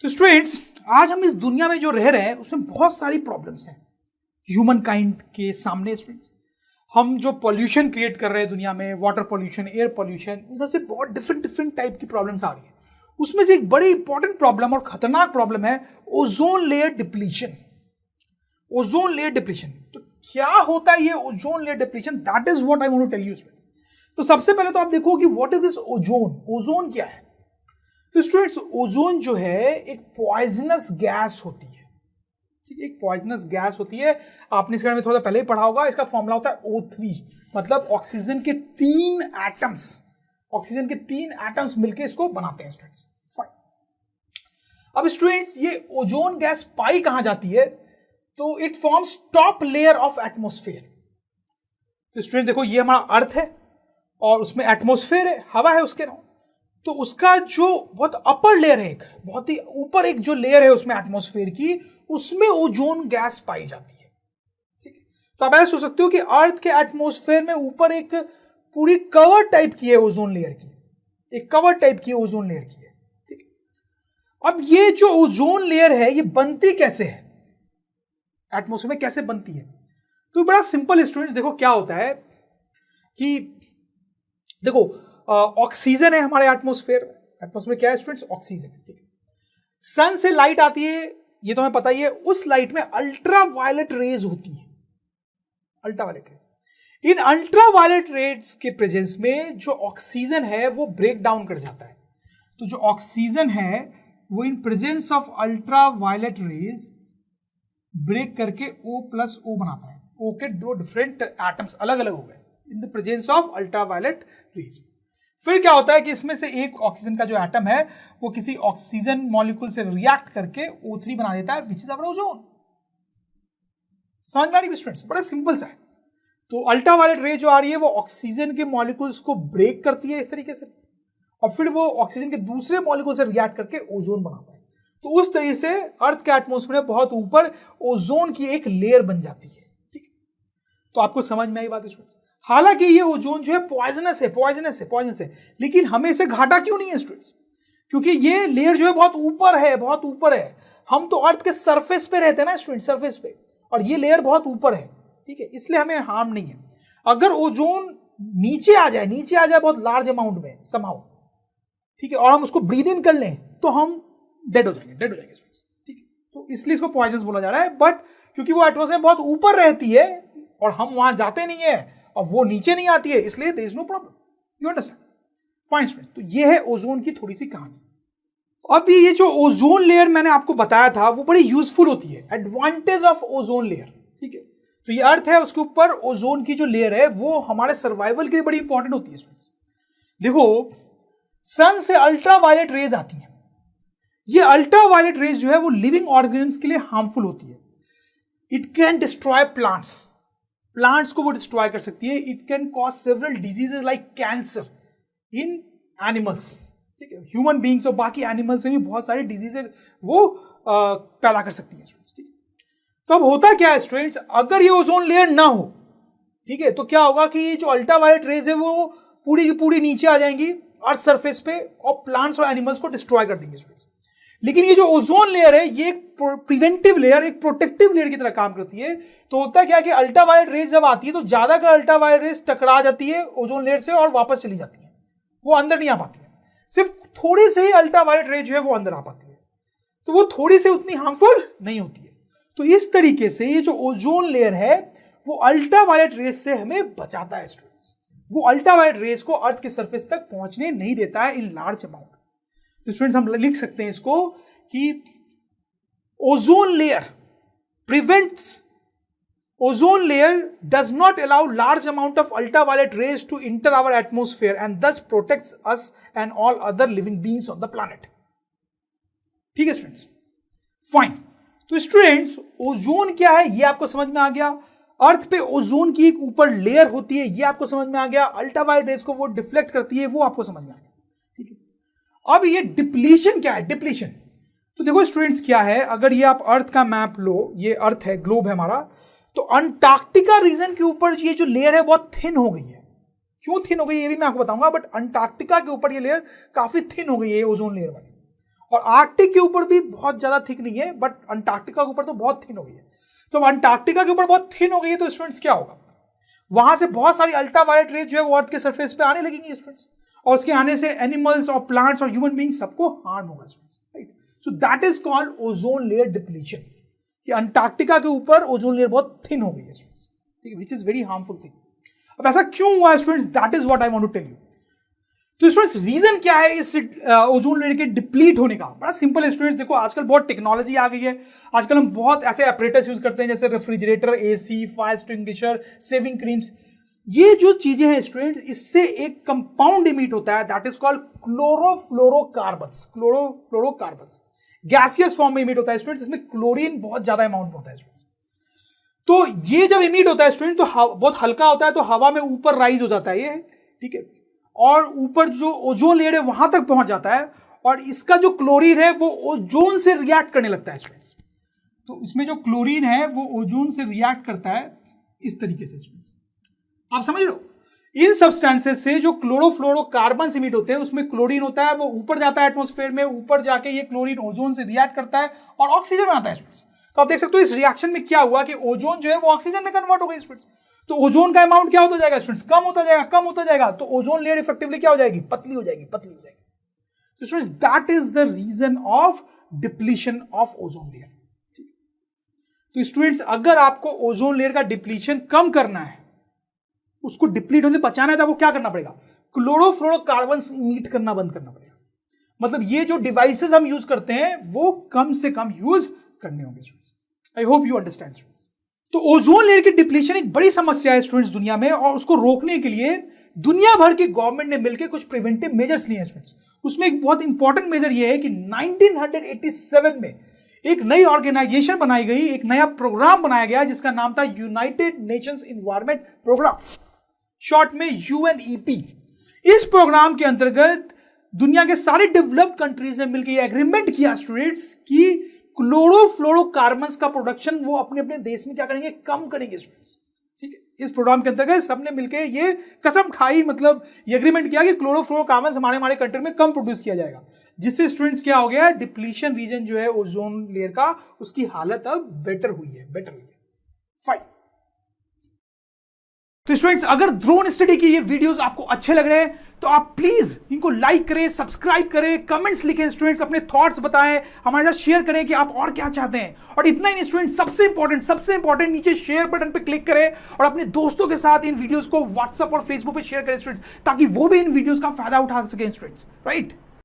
तो स्टूडेंट्स, आज हम इस दुनिया में जो रह रहे हैं उसमें बहुत सारी प्रॉब्लम्स हैं ह्यूमन काइंड के सामने। स्टूडेंट्स, हम जो पॉल्यूशन क्रिएट कर रहे हैं दुनिया में, वाटर पॉल्यूशन, एयर पॉल्यूशन, इन सबसे बहुत डिफरेंट टाइप की प्रॉब्लम्स आ रही है। उसमें से एक बड़ी इंपॉर्टेंट प्रॉब्लम और खतरनाक प्रॉब्लम है ozone layer depletion. Ozone layer depletion, तो क्या होता है ये ozone layer depletion? That is what I want to tell you students. तो सबसे पहले तो आप देखो कि what is this ozone. Ozone क्या है? तो स्टूडेंट्स, ओजोन जो है एक पॉइजनस गैस होती है। ठीक है, एक पॉइजनस गैस होती है। आपने इसके बारे में थोड़ा पहले ही पढ़ा होगा। इसका फॉर्मूला होता है O3, मतलब ऑक्सीजन के 3 एटम्स, ऑक्सीजन के 3 एटम्स मिलकर इसको बनाते हैं स्टूडेंट्स। फाइन। अब स्टूडेंट्स, ये ओजोन गैस पाई कहां जाती है? तो it forms top layer of atmosphere. तो स्टूडेंट देखो, ये हमारा अर्थ है और उसमें एटमोस्फेयर है, हवा है उसके नाम। तो उसका जो बहुत अपर लेयर है, एक बहुत ही ऊपर एक जो लेयर है उसमें एटमॉस्फेयर की, उसमें ओजोन गैस पाई जाती है। ठीक है, तो आप ऐसे सोच सकते हो कि अर्थ के एटमॉस्फेयर में ऊपर एक पूरी कवर टाइप की है ओजोन लेयर की, एक कवर टाइप की ओजोन लेयर की है। ठीक है, अब ये जो ओजोन लेयर है ये बनती कैसे है, एटमॉस्फेयर में कैसे बनती है? तो बड़ा सिंपल स्टूडेंट्स, देखो क्या होता है कि देखो ऑक्सीजन है हमारे एटमॉस्फेयर। एटमॉस्फेयर क्या है स्टूडेंट्स? ऑक्सीजन। ठीक है, सन से लाइट आती है, ये तो हमें पता ही है। उस लाइट में अल्ट्रावायलेट रेज होती है, अल्ट्रावायलेट रेज। इन अल्ट्रावायलेट रेज के प्रेजेंस में जो ऑक्सीजन है वो ब्रेक डाउन कर जाता है। तो जो ऑक्सीजन है वो in presence of ultraviolet rays break करके O+O बनाता है। O के 2 डिफरेंट एटम्स अलग अलग हो गए in the presence of ultraviolet raise. फिर क्या होता है कि इसमें से एक ऑक्सीजन का जो एटम है वो किसी ऑक्सीजन मॉलिक्यूल से रिएक्ट करके O3 बना देता है, विच इज आवर ओजोन। समझ में आ रही है स्टूडेंट्स? बड़ा सिंपल सा है। तो अल्ट्रावायलेट रे जो आ रही है वो ऑक्सीजन के मॉलिक्यूल्स को ब्रेक करती है इस तरीके से, और फिर वो ऑक्सीजन के दूसरे मॉलिक्यूल से रिएक्ट करके ओजोन बनाता है। तो उस तरीके से अर्थ के एटमॉस्फेयर में बहुत ऊपर ओजोन की एक लेयर बन जाती है। ठीक है, तो आपको समझ में आई बात स्टूडेंट्स? हालांकि ये ओजोन जो है पॉइजनस है, लेकिन हमें इसे घाटा क्यों नहीं है स्टूडेंट्स? क्योंकि ये लेयर जो है बहुत ऊपर है। हम तो अर्थ के सरफेस पे रहते हैं ना स्टूडेंट, सरफेस पे, और ये लेयर बहुत ऊपर है। ठीक है, इसलिए हमें हार्म नहीं है। अगर ओजोन नीचे आ जाए बहुत लार्ज अमाउंट में समहाउ, ठीक है, और हम उसको ब्रीद इन कर लें तो हम डेड हो जाएंगे स्टूडेंट्स। ठीक है, तो इसलिए इसको पॉइजनस बोला जा रहा है। बट क्योंकि वो एटमॉस्फेयर बहुत ऊपर रहती है और हम वहां जाते नहीं है और वो नीचे नहीं आती है, इसलिए there is no problem. You understand? Fine students, तो ये है ओजोन की थोड़ी सी कहानी। अब ये जो ओजोन लेयर मैंने आपको बताया था वो बड़ी यूजफुल होती है। एडवांटेज ऑफ ओजोन लेयर, ठीक है, तो ये अर्थ है, उसके ऊपर ओजोन की जो लेयर है वो हमारे सर्वाइवल के लिए बड़ी इंपॉर्टेंट होती है स्टूडेंट्स। देखो, सन से अल्ट्रावायलेट रेज आती है। ये अल्ट्रावायलेट रेज जो है वो लिविंग ऑर्गेनिज्म के लिए हार्मफुल होती है। इट कैन डिस्ट्रॉय प्लांट्स को वो डिस्ट्रॉय कर सकती है। It can cause several diseases like cancer in animals. ठीक है, ह्यूमन बींग्स और बाकी एनिमल्स में भी बहुत सारी डिजीजेस वो पैदा कर सकती है स्टूडेंट्स। ठीक है, तो अब होता क्या है स्टूडेंट्स, अगर ये ओजोन लेयर ना हो, ठीक है, तो क्या होगा कि ये जो अल्ट्रावायलेट रेज है वो पूरी की पूरी नीचे आ जाएंगी अर्थ सरफेस पे और प्लांट्स और एनिमल्स को डिस्ट्रॉय कर देंगे स्टूडेंट्स। लेकिन ये जो ओजोन लेयर है ये एक प्रिवेंटिव लेयर, एक प्रोटेक्टिव लेयर की तरह काम करती है। तो होता क्या है कि अल्ट्रावायलेट रेज जब आती है तो ज्यादातर अल्ट्रावायलेट रेज टकरा जाती है ओजोन लेयर से और वापस चली जाती है, वो अंदर नहीं आ पाती है। सिर्फ थोड़ी से ही अल्ट्रावायलेट रेज जो है वो अंदर आ पाती है, तो वो थोड़ी से उतनी हार्मफुल नहीं होती है। तो इस तरीके से ये जो ओजोन लेयर है वो अल्ट्रावायलेट रेज से हमें बचाता है स्टूडेंट्स। वो अल्ट्रावायलेट रेज को अर्थ के सरफेस तक पहुंचने नहीं देता है इन लार्ज अमाउंट। तो स्टूडेंट्स, हम लिख सकते हैं इसको कि ozone layer does not allow large amount of ultraviolet rays to enter our atmosphere and thus protects us and all other living beings on the planet. ठीक है स्टूडेंट्स, फाइन। तो स्टूडेंट्स, ओजोन क्या है ये आपको समझ में आ गया। अर्थ पे ओजोन की एक ऊपर लेयर होती है ये आपको समझ में आ गया। अल्ट्रावायलेट रेज को वो डिफ्लेक्ट करती है वो आपको समझ में आ गया। ठीक है, अब ये डिप्लीशन क्या है? डिप्लीशन, तो देखो स्टूडेंट्स क्या है, अगर ये आप अर्थ का मैप लो, ये अर्थ है, ग्लोब है हमारा, तो अंटार्कटिका रीजन के ऊपर ये जो लेयर है बहुत थिन हो गई है। क्यों थिन हो गई ये भी मैं आपको बताऊंगा, बट अंटार्कटिका के ऊपर ये लेयर काफी थिन हो गई है ओजोन लेयर वाली। और आर्कटिक के ऊपर भी बहुत ज्यादा थिक नहीं है, बट अंटार्कटिका के ऊपर तो बहुत थिन हो गई है। तो अंटार्कटिका के ऊपर बहुत थिन हो गई है तो स्टूडेंट्स क्या होगा, वहां से बहुत सारी अल्ट्रावायलेट रेज जो है वो अर्थ के सरफेस पे आने लगेंगी स्टूडेंट्स, और उसके आने से एनिमल्स और प्लांट्स और ह्यूमन बीइंग सबको हार्म होगा students, right. So that is called ozone layer depletion, कि अंटार्कटिका के ऊपर ओजोन लेयर बहुत थिन हो गई है स्टूडेंट्स, ठीक है, which is very harmful thing. अब ऐसा क्यों हुआ students, that is what I want to tell you. तो स्टूडेंट्स रीजन क्या है इस ओजोन लेयर के डिप्लीट होने का, बड़ा सिंपल है स्टूडेंट्स। देखो आजकल बहुत टेक्नोलॉजी आ गई है, आजकल हम बहुत ऐसे अपरेटस यूज करते हैं जैसे refrigerator, AC, fire extinguisher, saving creams. ये जो चीजें हैं स्टूडेंट्स, इससे एक कंपाउंड इमिट होता है that is called chlorofluorocarbons. Chlorofluorocarbons gaseous form में इमिट होता है स्टूडेंट्स, इसमें क्लोरीन बहुत ज्यादा अमाउंट में होता है स्टूडेंट्स। तो ये जब इमिट होता है स्टूडेंट तो बहुत हल्का होता है, तो हवा में ऊपर राइज हो जाता है ये, ठीक है, और ऊपर जो ओजोन लेयर है वहां तक पहुंच जाता है, और इसका जो क्लोरीन है वो ओजोन से रिएक्ट करने लगता है स्टूडेंट्स। तो इसमें जो क्लोरीन है वो ओजोन से रिएक्ट करता है इस तरीके से स्टूडेंट्स, आप समझ रहे हो। इन सब्सटेंसेस से जो क्लोरोफ्लोरोकार्बन इमिट होते हैं उसमें क्लोरीन होता है, वो ऊपर जाता है एटमॉस्फेयर में, ऊपर जाके ये क्लोरीन ओजोन से रिएक्ट करता है और ऑक्सीजन बनाता है स्टूडेंट्स। तो आप देख सकते हो इस रिएक्शन में क्या हुआ कि ओजोन जो है वो ऑक्सीजन में कन्वर्ट हो गई स्टूडेंट्स। तो ओजोन का अमाउंट क्या होता जाएगा स्टूडेंट्स, कम होता जाएगा, कम होता जाएगा, तो ओजोन लेयर इफेक्टिवली क्या हो जाएगी, पतली हो जाएगी, पतली हो जाएगी। तो students that is the reason of depletion of ozone layer. तो स्टूडेंट्स अगर आपको ओजोन लेयर का डिप्लीशन कम करना है, उसको डिप्लीट होने बचाना है, तो आपको क्या करना पड़ेगा, क्लोरोफ्लोरोकार्बन्स इमिट करना बंद करना पड़ेगा। मतलब ये जो डिवाइसेस हम यूज करते हैं वो कम से कम यूज करने होंगे students. I hope you understand students. तो ओजोन लेयर की डिप्लीशन एक बड़ी समस्या है स्टूडेंट्स दुनिया में, और उसको रोकने के लिए दुनिया भर की गवर्नमेंट ने मिलकर कुछ प्रिवेंटिव मेजर्स लिए हैं स्टूडेंट्स। उसमें एक बहुत इंपॉर्टेंट मेजर ये है कि 1987 में एक नई ऑर्गेनाइजेशन बनाई गई, एक नया प्रोग्राम बनाया गया जिसका नाम था United Nations Environment Programme, short में यूएनईपी। इस प्रोग्राम के अंतर्गत दुनिया के सारे डेवलप्ड कंट्रीज ने मिलकर एग्रीमेंट किया स्टूडेंट्स कि क्लोरोफ्लोरोकार्बन्स का प्रोडक्शन वो अपने अपने देश में क्या करेंगे, कम करेंगे स्टूडेंट्स, ठीक है। इस प्रोग्राम के अंतर्गत सबने मिलकर ये कसम खाई, मतलब ये एग्रीमेंट किया कि क्लोरोफ्लोरोकार्बन्स हमारे कंट्री में कम प्रोड्यूस किया जाएगा, जिससे स्टूडेंट्स क्या हो गया, डिप्लीशन रीजन जो है ओजोन लेयर का, उसकी हालत अब बेटर हुई है, फाइन। तो स्टूडेंट्स अगर ड्रोन स्टडी की ये वीडियोस आपको अच्छे लग रहे हैं तो आप प्लीज इनको लाइक करें, सब्सक्राइब करें, कमेंट्स लिखें स्टूडेंट्स, अपने थॉट्स बताएं, हमारे साथ शेयर करें कि आप और क्या चाहते हैं। और इतना ही नहीं स्टूडेंट्स, सबसे इंपॉर्टेंट नीचे शेयर बटन पे क्लिक करें और अपने दोस्तों के साथ इन वीडियोस को व्हाट्सएप और फेसबुक पे शेयर करें स्टूडेंट्स, ताकि वो भी इन वीडियोस का फायदा उठा सकें स्टूडेंट्स, राइट।